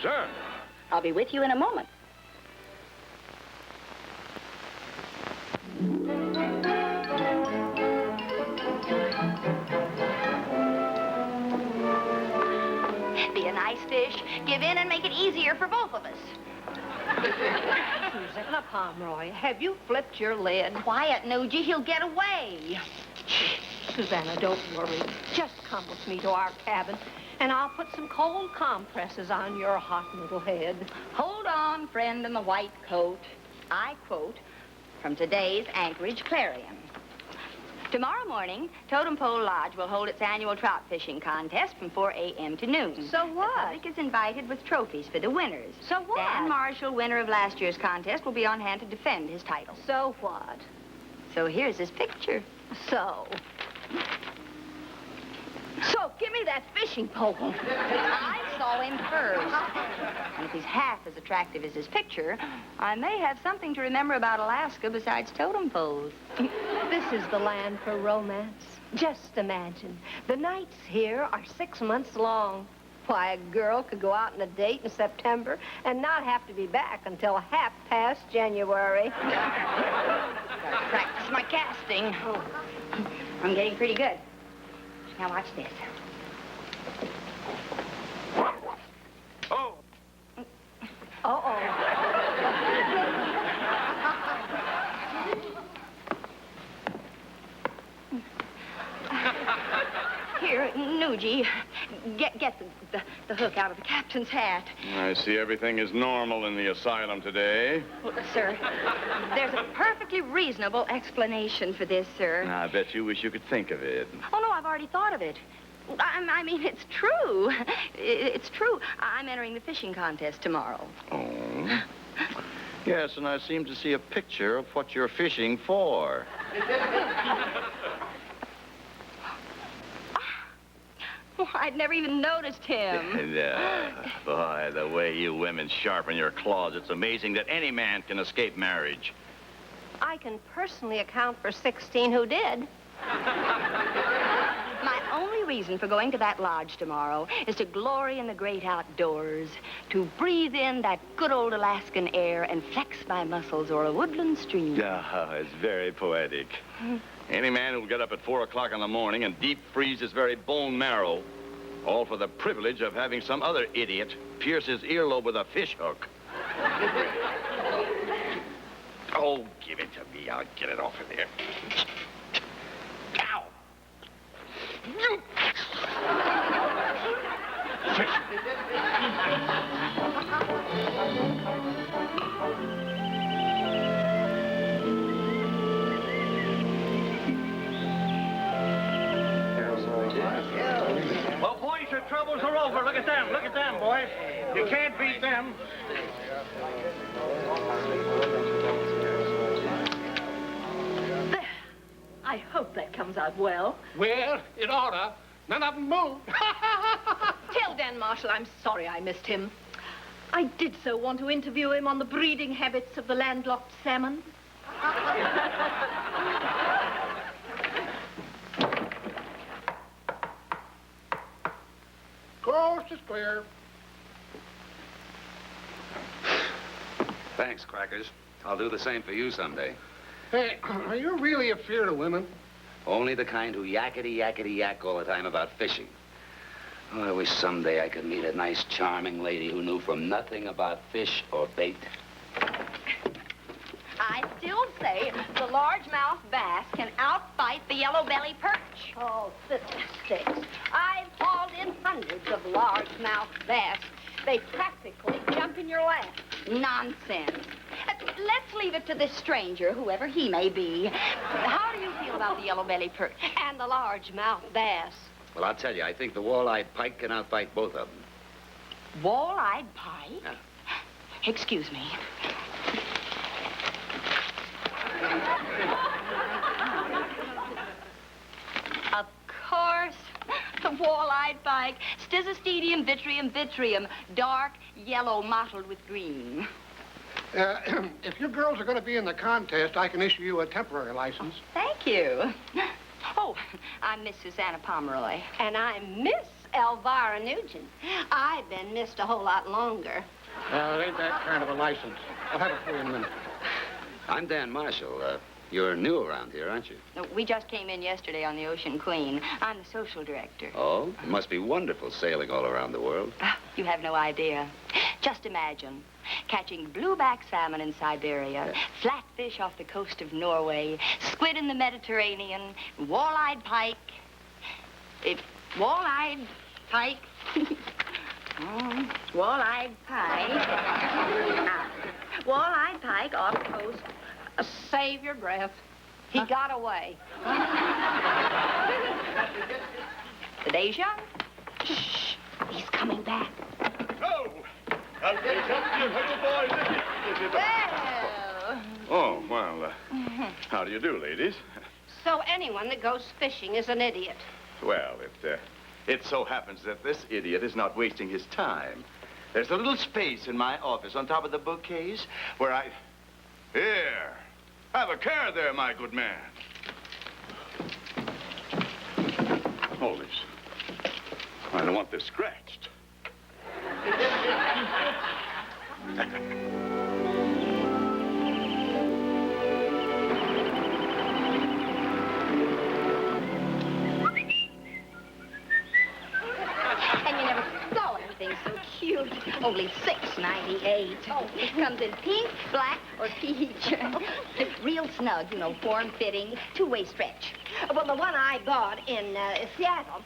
Sir. I'll be with you in a moment. Be a nice fish. Give in and make it easier for both of us. Susanna Pomeroy, have you flipped your lid? Quiet, Nugie. He'll get away. Susanna, don't worry. Just come with me to our cabin, and I'll put some cold compresses on your hot little head. Hold on, friend in the white coat. I quote from today's Anchorage Clarion. Tomorrow morning, Totem Pole Lodge will hold its annual trout fishing contest from 4 a.m. to noon. So what? The public is invited with trophies for the winners. So what? Dan Marshall, winner of last year's contest, will be on hand to defend his title. So what? So here's his picture. So, give me that fishing pole. I saw him first. And if he's half as attractive as his picture, I may have something to remember about Alaska besides totem poles. This is the land for romance. Just imagine, the nights here are 6 months long. Why, a girl could go out on a date in September and not have to be back until half past January. Gotta practice my casting. Oh. I'm getting pretty good. Now watch this. Oh. Uh-oh. Here, Nugie, get the hook out of the captain's hat. I see everything is normal in the asylum today. Well, sir, there's a perfectly reasonable explanation for this, sir. I bet you wish you could think of it. Oh, no, I've already thought of it. I mean, it's true. It's true. I'm entering the fishing contest tomorrow. Oh? Yes, and I seem to see a picture of what you're fishing for. Oh, I'd never even noticed him. Boy, the way you women sharpen your claws, it's amazing that any man can escape marriage. I can personally account for 16 who did. My only reason for going to that lodge tomorrow is to glory in the great outdoors, to breathe in that good old Alaskan air and flex my muscles or a woodland stream. Yeah, it's very poetic. Any man who'll get up at 4 o'clock in the morning and deep freeze his very bone marrow, all for the privilege of having some other idiot pierce his earlobe with a fish hook. Oh, give it to me. I'll get it off of there. Ow! Well, boys, your troubles are over. Look at them, boys. You can't beat them. There. I hope that comes out well. Well, it oughta. None of them moved. Tell Dan Marshall I'm sorry I missed him. I did so want to interview him on the breeding habits of the landlocked salmon. Coast is clear. Thanks, Crackers. I'll do the same for you someday. Hey, are you really afeard of women? Only the kind who yakety-yak all the time about fishing. Oh, I wish someday I could meet a nice, charming lady who knew from nothing about fish or bait. I still say the largemouth bass can outfight the yellow-belly perch. Oh, statistics. I've hauled in hundreds of largemouth bass. They practically jump in your lap. Nonsense. Let's leave it to this stranger, whoever he may be. How do you feel about the yellow-belly perch? And the largemouth bass. Well, I'll tell you, I think the walleye pike can outfight both of them. Wall-eyed pike? Yeah. Excuse me. Of course. The wall-eyed pike. Stizostedium vitrium, dark yellow mottled with green. If you girls are going to be in the contest, I can issue you a temporary license. Thank you. Oh, I'm Miss Susanna Pomeroy. And I'm Miss Elvira Nugent. I've been missed a whole lot longer. Well, it ain't that kind of a license. I'll have it for you in a minute. I'm Dan Marshall. You're new around here, aren't you? No, we just came in yesterday on the Ocean Queen. I'm the social director. Oh, it must be wonderful sailing all around the world. You have no idea. Just imagine catching blueback salmon in Siberia, flatfish off the coast of Norway, squid in the Mediterranean, wall-eyed pike. Wall-eyed pike. Wall-eyed pike. Wall-eyed pike off the coast. Save your breath. He got away. The day's young. Shh. He's coming back. Oh! Oh, well, how do you do, ladies? So anyone that goes fishing is an idiot. Well, it so happens that this idiot is not wasting his time. There's a little space in my office on top of the bookcase where I... Here. Have a care there, my good man. Hold this. I don't want this scratched. And you never saw anything so cute. Only $6.98. Oh, it comes in pink, black, or peach. Real snug, you know, form-fitting, two-way stretch. Well, the one I bought in Seattle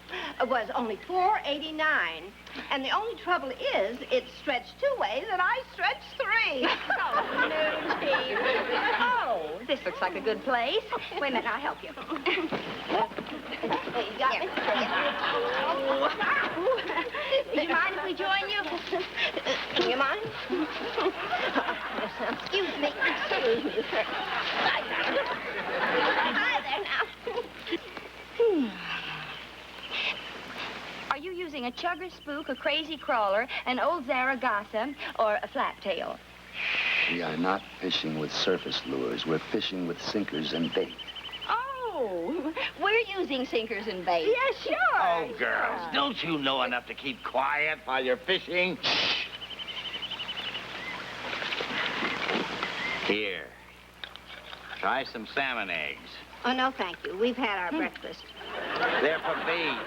was only $4.89. And the only trouble is it's stretched two ways and I stretched three. Oh, no, Chief. Oh, this looks like a good place. Wait a minute, I'll help you. Hey, you got me? Do you mind if we join you? Do you mind? Excuse me. Excuse me, sir. Hi there now. Are you using a chugger spook, a crazy crawler, an old Zaragoza, or a flat tail? We are not fishing with surface lures. We're fishing with sinkers and bait. Oh, we're using sinkers and bait. Yes, sure. Oh, girls, don't you know enough to keep quiet while you're fishing? Here. Try some salmon eggs. Oh, no, thank you. We've had our breakfast. They're for bait.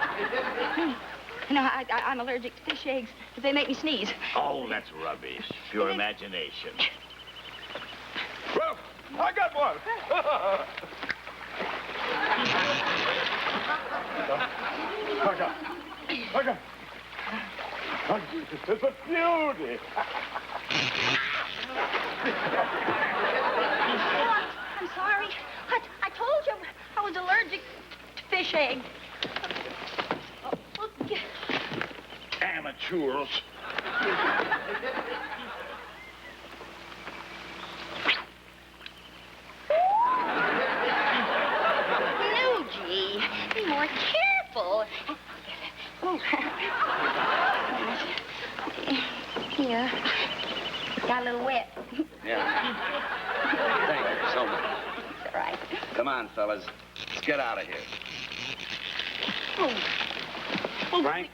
You know, I'm allergic to fish eggs. They make me sneeze. Oh, that's rubbish. Pure imagination. Well, I got one. It's a beauty. I'm sorry. I told you I was allergic to fish eggs. Amateurs. No, G. Be more careful. Oh. Yeah. Got a little wet. Yeah. Thank you so much. It's all right. Come on, fellas. Let's get out of here. Oh. Frank?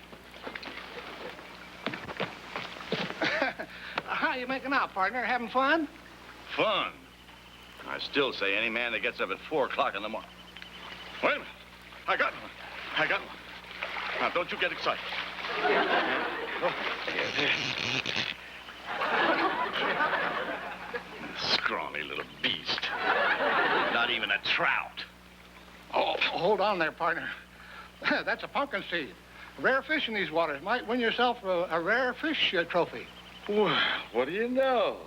How you making out, partner? Having fun? Fun. I still say any man that gets up at 4 o'clock in the morning. Wait a minute. I got one. Now, don't you get excited. Scrawny little beast. Not even a trout. Oh, hold on there, partner. That's a pumpkin seed. Rare fish in these waters. Might win yourself a rare fish trophy. Well, what do you know?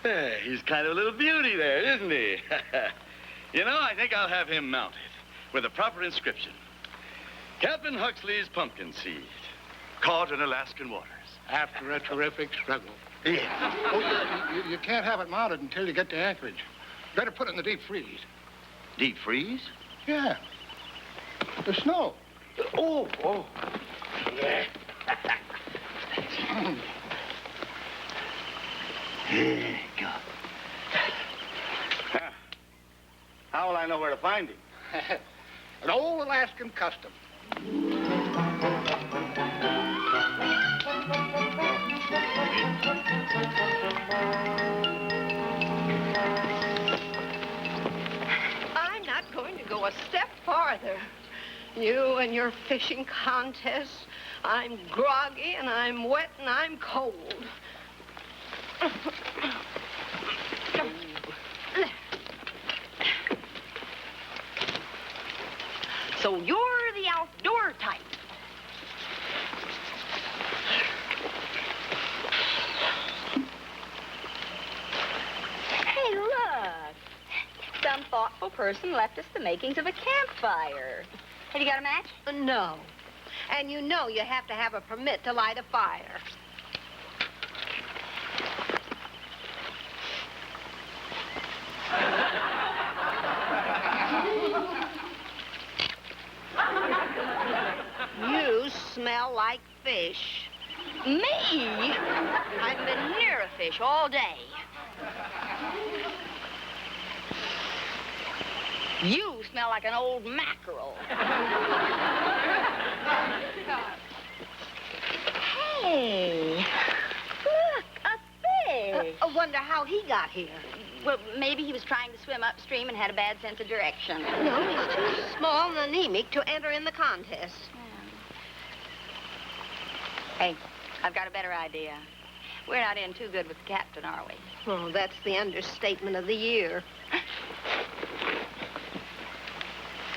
Hey, he's kind of a little beauty there, isn't he? You know, I think I'll have him mounted with a proper inscription. Captain Huxley's pumpkin seed, caught in Alaskan waters. After a terrific struggle. Yeah. Oh, you can't have it mounted until you get to Anchorage. Better put it in the deep freeze. Deep freeze? Yeah. The snow. Oh. Yeah. Here you go. How will I know where to find him? An old Alaskan custom. go a step farther. You and your fishing contests. I'm groggy, and I'm wet, and I'm cold. So you're the outdoor type. Hey, look. Some thoughtful person left us the makings of a campfire. Have you got a match? No. And you know you have to have a permit to light a fire. You smell like fish. Me? I haven't been near a fish all day. You smell like an old mackerel. Hey, look, a fish. I wonder how he got here. Well, maybe he was trying to swim upstream and had a bad sense of direction. No, he's too small and anemic to enter in the contest. Hey, I've got a better idea. We're not in too good with the captain, are we? Oh, that's the understatement of the year.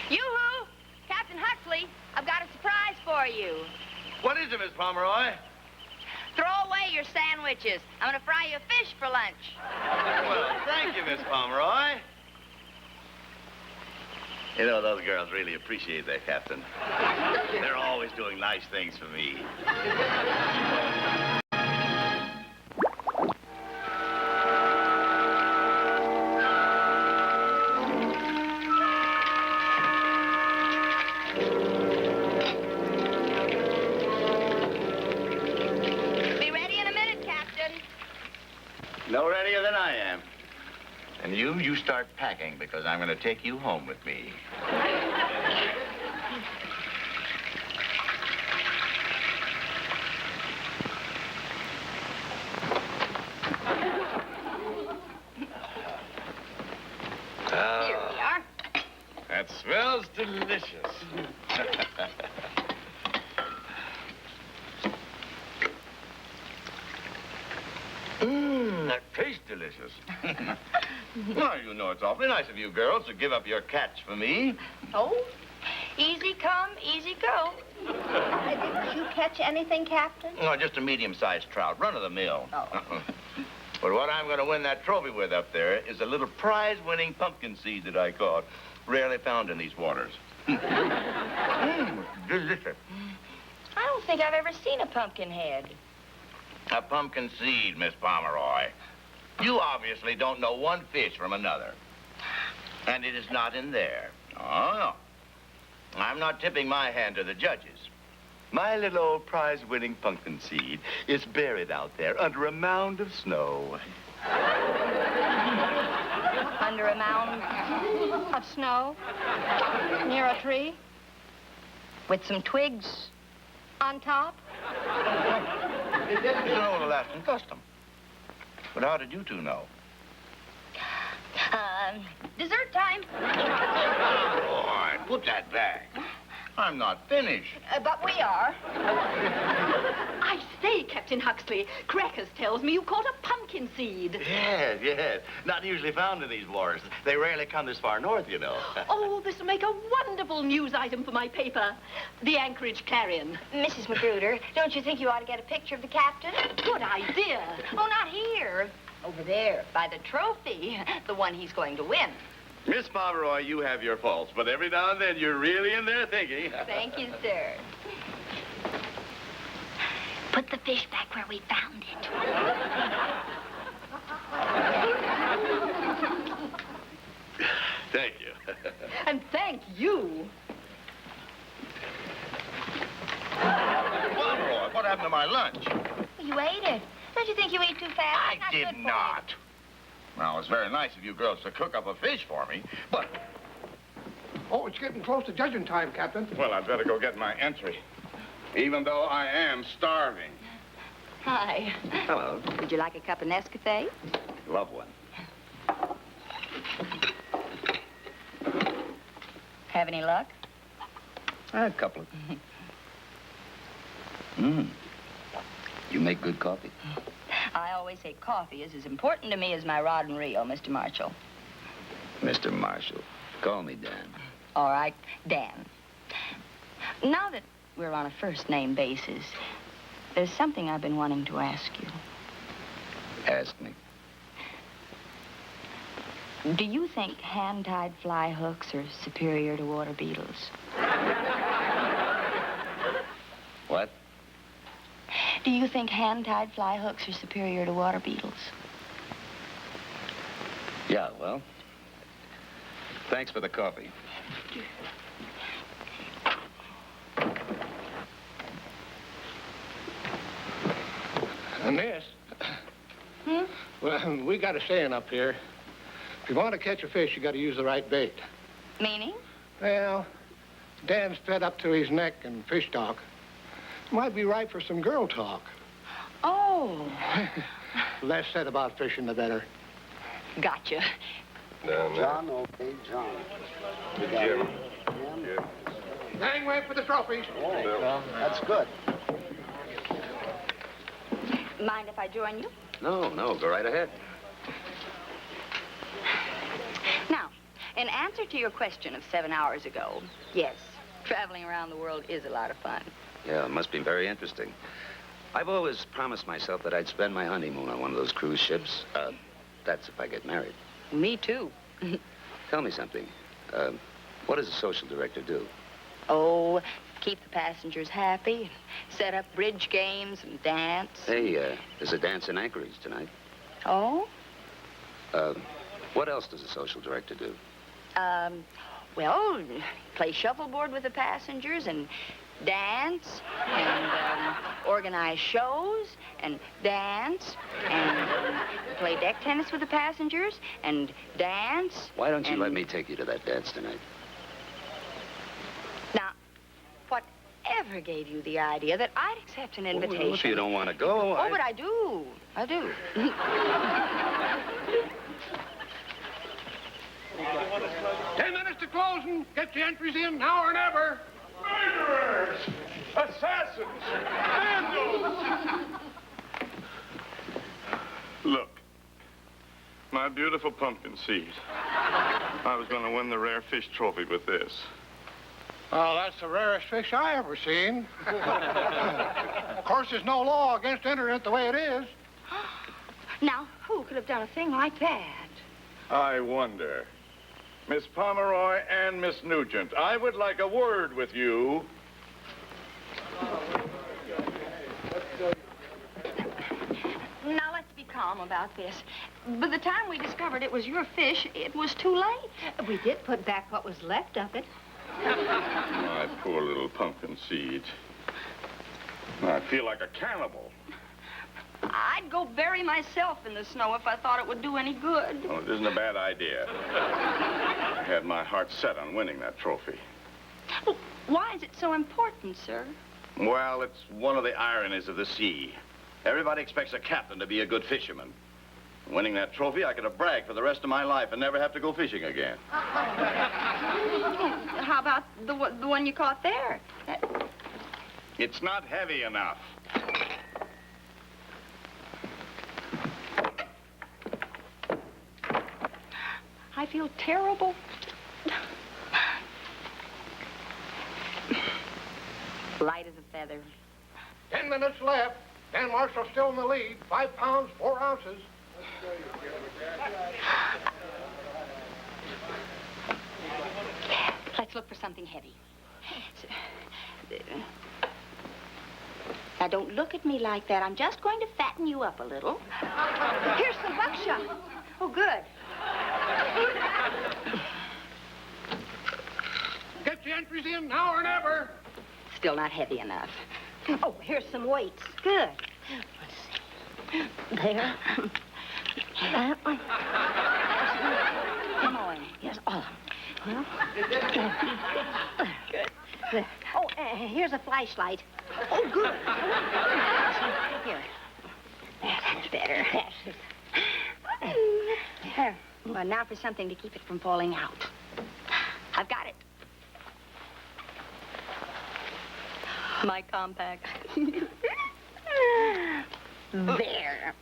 Yoo-hoo! Captain Huxley, I've got a surprise for you. What is it, Miss Pomeroy? Throw away your sandwiches. I'm going to fry you a fish for lunch. Well, thank you, Miss Pomeroy. You know, those girls really appreciate that, Captain. They're always doing nice things for me. Be ready in a minute, Captain. No readier than I am. And you start packing, because I'm going to take you home with me. Here we are. That smells delicious. That tastes delicious. Well, you know it's awfully nice of you girls to give up your catch for me. Oh, easy come, easy go. Didn't you catch anything, Captain? Oh, just a medium-sized trout, run of the mill. Oh. But what I'm going to win that trophy with up there is a little prize-winning pumpkin seed that I caught. Rarely found in these waters. Delicious. I don't think I've ever seen a pumpkin head. A pumpkin seed, Miss Pomeroy. You obviously don't know one fish from another. And it is not in there. Oh, no. I'm not tipping my hand to the judges. My little old prize-winning pumpkin seed is buried out there under a mound of snow. Under a mound of snow? Near a tree? With some twigs On top? It's an old Alaskan custom. But how did you two know? Dessert time. Boy, put that back. I'm not finished. But we are. I say, Captain Huxley, Crackers tells me you caught a pumpkin seed. Yes, yes. Not usually found in these waters. They rarely come this far north, you know. Oh, this will make a wonderful news item for my paper. The Anchorage Clarion. Mrs. Magruder, don't you think you ought to get a picture of the captain? Good idea. Oh, not here. Over there, by the trophy. The one he's going to win. Miss Pomeroy, you have your faults, but every now and then you're really in there thinking. Thank you, sir. Put the fish back where we found it. Thank you. And thank you. Pomeroy, what happened to my lunch? You ate it. Don't you think you ate too fast? I It's not did good for you. not. Now, it's very nice of you girls to cook up a fish for me, but... Oh, it's getting close to judging time, Captain. Well, I'd better go get my entry, even though I am starving. Hi. Hello. Would you like a cup of Nescafe? Love one. Have any luck? A couple of... You make good coffee. I always say coffee is as important to me as my rod and reel, Mr. Marshall. Mr. Marshall. Call me Dan. All right, Dan. Now that we're on a first-name basis, there's something I've been wanting to ask you. Ask me. Do you think hand-tied fly hooks are superior to water beetles? What? Do you think hand-tied fly hooks are superior to water beetles? Yeah, well, thanks for the coffee. Miss. Well, we got a saying up here. If you want to catch a fish, you got to use the right bait. Meaning? Well, Dan's fed up to his neck in fish talk. Might be right for some girl talk. Oh. Less said about fishing, the better. Gotcha. John, okay, John. Jim. Jim? Gangway for the trophies. Oh, that's good. Mind if I join you? No, go right ahead. Now, in answer to your question of 7 hours ago, yes, traveling around the world is a lot of fun. Yeah, it must be very interesting. I've always promised myself that I'd spend my honeymoon on one of those cruise ships. That's if I get married. Me too. Tell me something. What does a social director do? Oh, keep the passengers happy, set up bridge games and dance. Hey, there's a dance in Anchorage tonight. Oh? What else does a social director do? Well, play shuffleboard with the passengers and dance and organize shows and dance and play deck tennis with the passengers and dance. Why don't you let me take you to that dance tonight? Now, whatever gave you the idea that I'd accept an invitation? Well, if you don't want to go, but I do. I do. 10 minutes to closing. Get the entries in now or never. Murderers! Assassins! Vandals! Look, my beautiful pumpkin seed. I was going to win the rare fish trophy with this. Oh, that's the rarest fish I ever seen. Of course, there's no law against entering it the way it is. Now, who could have done a thing like that? I wonder. Miss Pomeroy and Miss Nugent, I would like a word with you. Now, let's be calm about this. By the time we discovered it was your fish, it was too late. We did put back what was left of it. My poor little pumpkin seed. I feel like a cannibal. I'd go bury myself in the snow if I thought it would do any good. Well, it isn't a bad idea. I had my heart set on winning that trophy. Well, why is it so important, sir? Well, it's one of the ironies of the sea. Everybody expects a captain to be a good fisherman. Winning that trophy, I could have bragged for the rest of my life and never have to go fishing again. How about the one you caught there? It's not heavy enough. I feel terrible. Light as a feather. 10 minutes left. Dan Marshall's still in the lead. 5 pounds, 4 ounces. Let's look for something heavy. Now, don't look at me like that. I'm just going to fatten you up a little. Here's some buckshot. Oh, good. Get the entries in now or never. Still not heavy enough. Oh, here's some weights. Good. There. That one. Come on. Yes, all of them. Good. There. Oh, here's a flashlight. Oh, good. Here. That's better. There. Well, now for something to keep it from falling out. I've got it. My compact. There.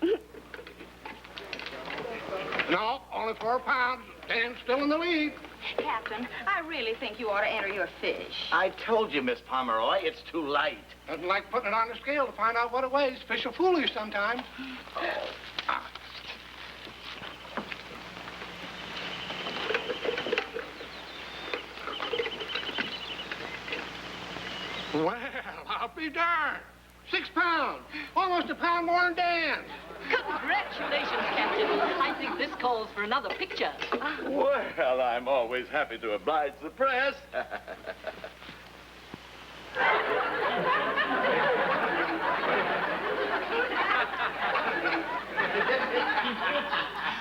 No, only 4 pounds. Dan's still in the lead. Captain, I really think you ought to enter your fish. I told you, Miss Pomeroy, it's too light. Doesn't like putting it on the scale to find out what it weighs. Fish will fool you sometimes. Well, I'll be darned. 6 pounds. Almost a pound more than Dan's. Congratulations, Captain. I think this calls for another picture. Well, I'm always happy to oblige the press.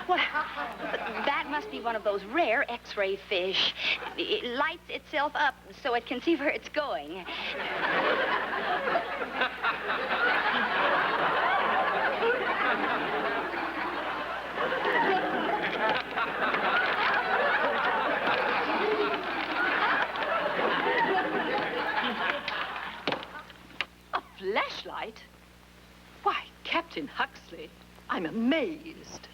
Well, that must be one of those rare X-ray fish. It lights itself up so it can see where it's going. A flashlight? Why, Captain Huxley, I'm amazed.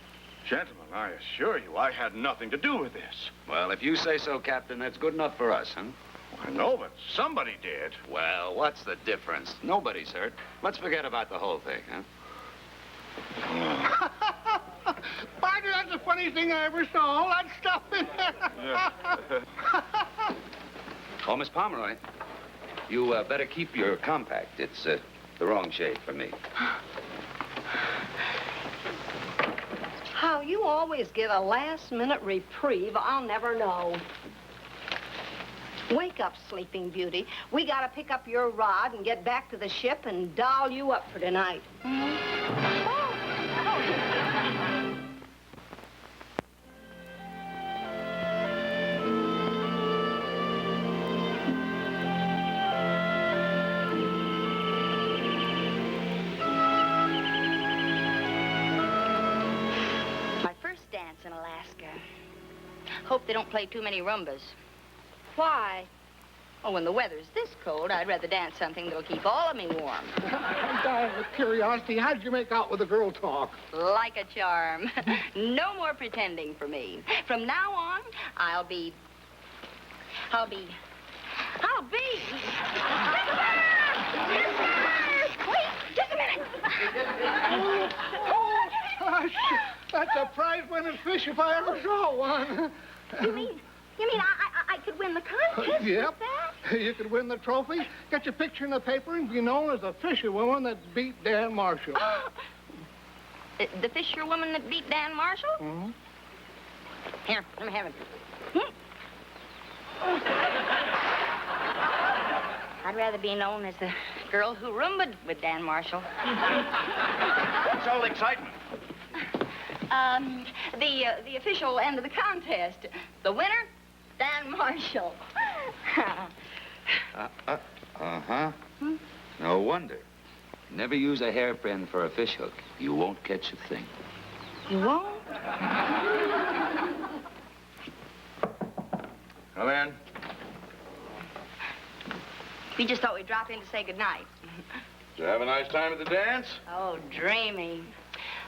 Gentlemen, I assure you, I had nothing to do with this. Well, if you say so, Captain, that's good enough for us, huh? I know, but somebody did. Well, what's the difference? Nobody's hurt. Let's forget about the whole thing, huh? Partner, that's the funniest thing I ever saw. All that stuff in there. Oh, Miss Pomeroy, you better keep your compact. It's the wrong shade for me. How you always get a last-minute reprieve, I'll never know. Wake up, Sleeping Beauty. We gotta pick up your rod and get back to the ship and doll you up for tonight. My first dance in Alaska. Hope they don't play too many rumbas. Why? Oh, when the weather's this cold, I'd rather dance something that'll keep all of me warm. I'm dying with curiosity. How did you make out with the girl talk? Like a charm. No more pretending for me. From now on, I'll be... Wait, just a minute. Oh, gosh. That's a prize-winning fish if I ever saw one. You mean I could win the contest Yep. with that? You could win the trophy, get your picture in the paper, and be known as the fisherwoman that beat Dan Marshall. The fisherwoman that beat Dan Marshall? Mm-hmm. Here, let me have it. I'd rather be known as the girl who roomba'd with Dan Marshall. What's all the excitement? The official end of the contest. The winner, Dan Marshall. Uh-huh. No wonder. Never use a hairpin for a fish hook. You won't catch a thing. You won't? Come in. We just thought we'd drop in to say goodnight. Did you have a nice time at the dance? Oh, dreamy.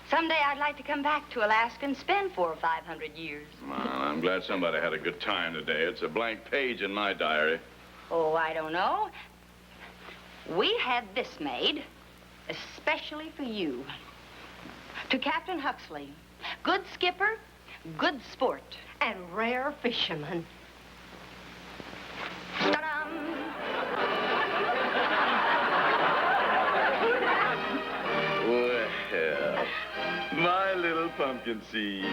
Someday I'd like to come back to Alaska and spend 400 or 500 years. Well, I'm glad somebody had a good time today. It's a blank page in my diary. Oh, I don't know. We had this made especially for you. To Captain Huxley, good skipper, good sport. And rare fisherman. Ta-dam! Well, my little pumpkin seed.